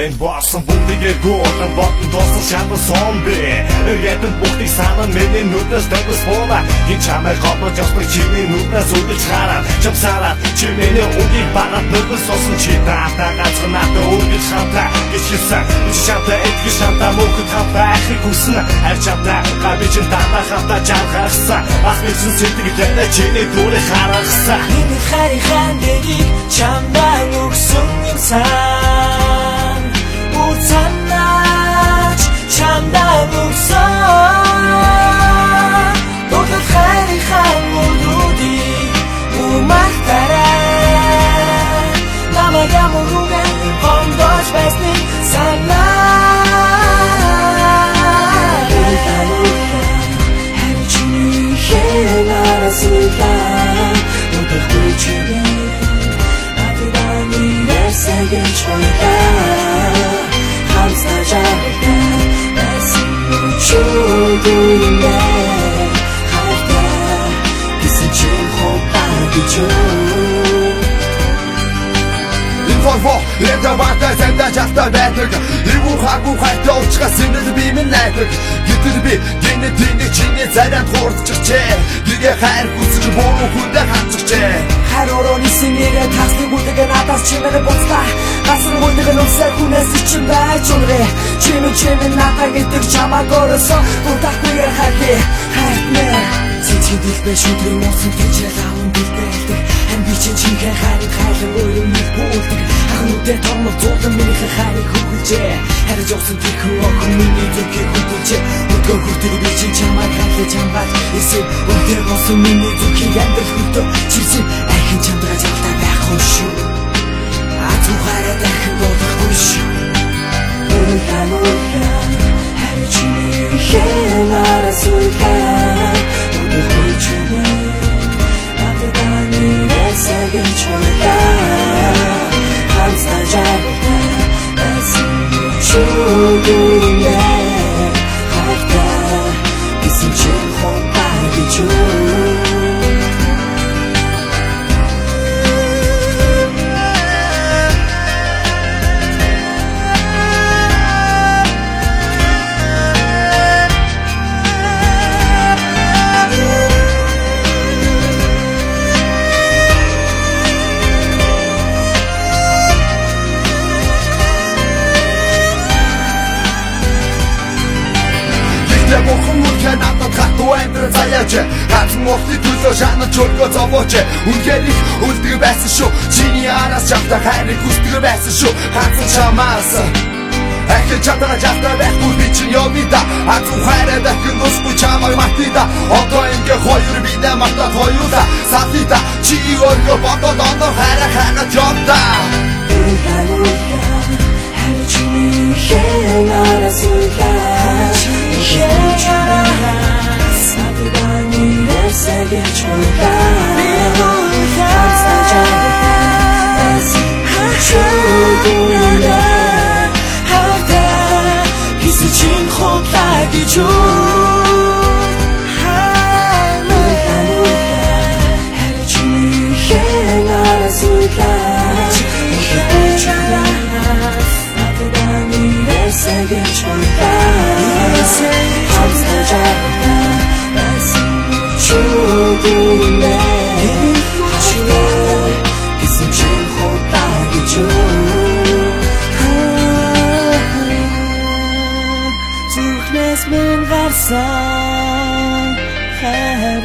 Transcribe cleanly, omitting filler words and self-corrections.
минь болсон бүгдийг гуйлан бодон тоосон шалбар зомби ятэн бүгдийг санан миний нүднээс төгс бууна гин чамайг голбож явсан чиний нүднээс үдэж хараад чамсараад чи миний үгийг багат нүднээс сонсон чи таатаа ганцхан надад үргэлж хамтаа гिचсэн чи чамтай эдгээр шантаа мөнхөд хамтаа ахыг хүснэ хайр чамтай габичин таатаа хамтаа жаргахсан ах мэдсэн сэтгэлээ чиний дүүрээ харахсан миний хайрын дэгийг чамдаа өгсөн юм сан уцанаач чамдаа өгсөн бүгд хайрын хамуудыг умартарай намайг ямаргүйгээр хондож байсны санаа хайр чиний хэрэг арасуулаа бүгд хүчтэй Second choice, I'm such a that's true doing that. How that this is your hope I Информо лэвдэ вата зэнда жахта байдаг Иву хагу хайта уучгаас инэл би минь найдаг Гэтэл би гинэ тэнийг чиний заряд хуурдчихжээ Гэгээ хайр хүсэж буруу хүндээ хандчихжээ хайр орооны синээрэ тасны бүдэг надаас чимээр буцлаа Гасан бүдэг нүсээ хүнээс чин байж унрэ Чимээ надад гэдэг чамаг орсон Будахгүйгээр хайрнэ Цэцэдэл бэ шүдрийн муусан тэжээл аван бэлдэлдэг Ам би чинхээ хайрыг өөрөө нэг бүлдэг Ахнуудээ томог зуудан минийхээ хайрыг хөвгөлжээ Харж явсан тэрхүү охин миний зүгхийг хөдөлжээ Өдгөө хүртэл би чин чамайг хайлаж хамгаалж Эсэв өдгөө болсон миний зүгхийг амьдрал хөдөө Чирсэн ахин чамдраа жагтаа байх шүү Ату хайраа дахин болохгүй шүү Улаан хайр чиний хэрэг арасуулаа Бүгд хүчтэй Second choice, I'm such a that's true doing that. How that this is your hope I get you. Мохон мөрхэ надад хатуу амьдрал заяач Хатсан мохны төлөө шанаж өргөө зовооч Үнхээр их үлдэг байсан шүү Чиний араас чамтай хайрыг хүсдэг байсан шүү Хатсан чамаас Ахин чамтаа жахтаа байхгүй би чинь явъя да Хатсан хайраа дахин нусгүй чамайг мартъя да Одоо ингээ хоёр бидээ мартаад хоёулаа Сатъя да чи өргөө бодоод оноо хайраа ханаад явдаа Хайр чиний хэрэг арасуулаа Second choice, I'm such a that's true doing that. How that this is your hope I get you. Hayr чиний хэрэг арасуулаа Second choice, I'm such a that's true doing that. This is your hope I get you. Зүрхнээс минь гарсан хайр